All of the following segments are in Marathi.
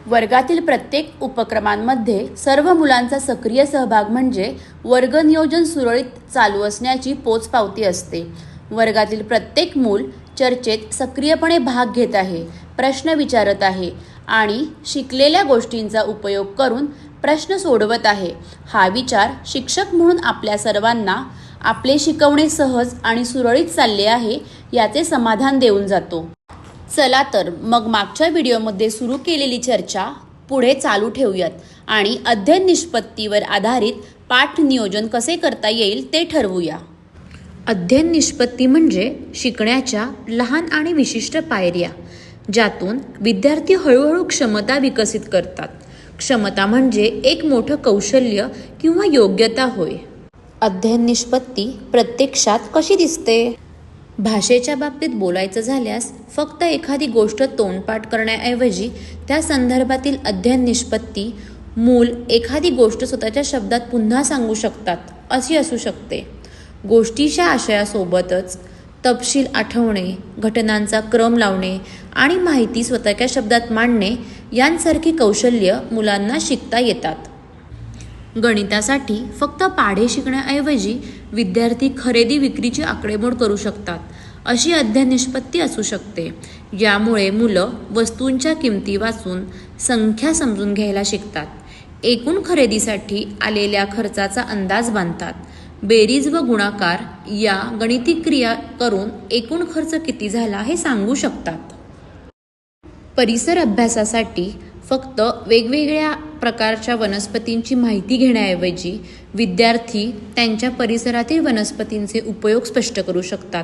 वर्गातील प्रत्येक उपक्रमांमध्ये सर्व मुलांचा सक्रिय सहभाग म्हणजे वर्ग नियोजन सुरळीत चालू असण्याची पोचपावती असते. वर्गातील प्रत्येक मूल चर्चेत सक्रियपणे भाग घेत आहे, प्रश्न विचारत आहे आणि शिकलेल्या गोष्टींचा उपयोग करून प्रश्न सोडवत आहे. हा विचार शिक्षक म्हणून आपल्या सर्वांना आपले शिकवणे सहज आणि सुरळीत चालले आहे याचे समाधान देऊन जातो. चला तर मग मागच्या व्हिडिओमध्ये सुरू केलेली चर्चा पुढे चालू ठेवूयात आणि अध्ययन निष्पत्तीवर आधारित पाठ नियोजन कसे करता येईल ते ठरवूया. अध्ययन निष्पत्ती म्हणजे शिकण्याच्या लहान आणि विशिष्ट पायऱ्या, ज्यातून विद्यार्थी हळूहळू क्षमता विकसित करतात. क्षमता म्हणजे एक मोठं कौशल्य किंवा योग्यता होय. अध्ययन निष्पत्ती प्रत्यक्षात कशी दिसते? भाषेच्या बाबतीत बोलायचं झाल्यास फक्त एखादी गोष्ट तोंडपाठ करण्याऐवजी त्या संदर्भातील अध्ययन निष्पत्ती मूल एखादी गोष्ट स्वतःच्या शब्दात पुन्हा सांगू शकतात अशी असू शकते. गोष्टीच्या आशयासोबतच तपशील आठवणे, घटनांचा क्रम लावणे आणि माहिती स्वतःच्या शब्दात मांडणे यांसारखी कौशल्य मुलांना शिकता येतात. गणितासाठी फक्त पाढे शिकण्याऐवजी विद्यार्थी खरेदी विक्रीची आकडेमोड करू शकतात अशी अध्ययन निष्पत्ती असू शकते. यामुळे मुलं वस्तूंच्या किमती वाचून संख्या समजून घ्यायला शिकतात, एकूण खरेदीसाठी आलेल्या खर्चाचा अंदाज बांधतात, बेरीज व गुणाकार या गणिती क्रिया करून एकूण खर्च किती झाला हे सांगू शकतात. परिसर अभ्यासासाठी फक्त वेगवेगळ्या प्रकारच्या वनस्पतींची माहिती घेण्याऐवजी विद्यार्थी त्यांच्या परिसरातील वनस्पतींचे उपयोग स्पष्ट करू शकतात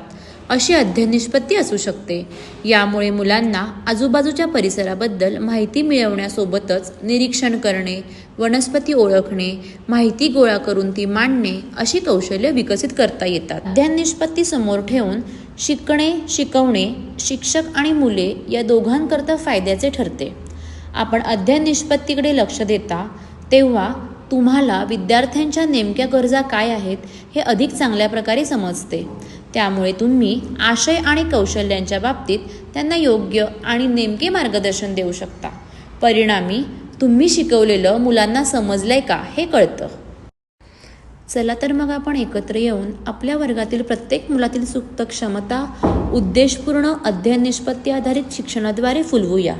अशी अध्ययन निष्पत्ती असू शकते. यामुळे मुलांना आजूबाजूच्या परिसराबद्दल माहिती मिळवण्यासोबतच निरीक्षण करणे, वनस्पती ओळखणे, माहिती गोळा करून ती मांडणे अशी कौशल्य विकसित करता येतात. अध्ययन निष्पत्ती समोर ठेवून शिकणे, शिकवणे शिक्षक आणि मुले या दोघांकरता फायद्याचे ठरते. आपण अध्ययन निष्पत्तीकडे लक्ष देता तेव्हा तुम्हाला विद्यार्थ्यांच्या नेमक्या गरजा काय आहेत हे अधिक चांगल्या प्रकारे समजते. त्यामुळे तुम्ही आशय आणि कौशल्यांच्या बाबतीत त्यांना योग्य आणि नेमके मार्गदर्शन देऊ शकता. परिणामी तुम्ही शिकवलेलं मुलांना समजलंय का हे कळतं. चला तर मग आपण एकत्र येऊन आपल्या वर्गातील प्रत्येक मुलातील सुप्त क्षमता उद्देशपूर्ण अध्ययन निष्पत्ती आधारित शिक्षणाद्वारे फुलवूया.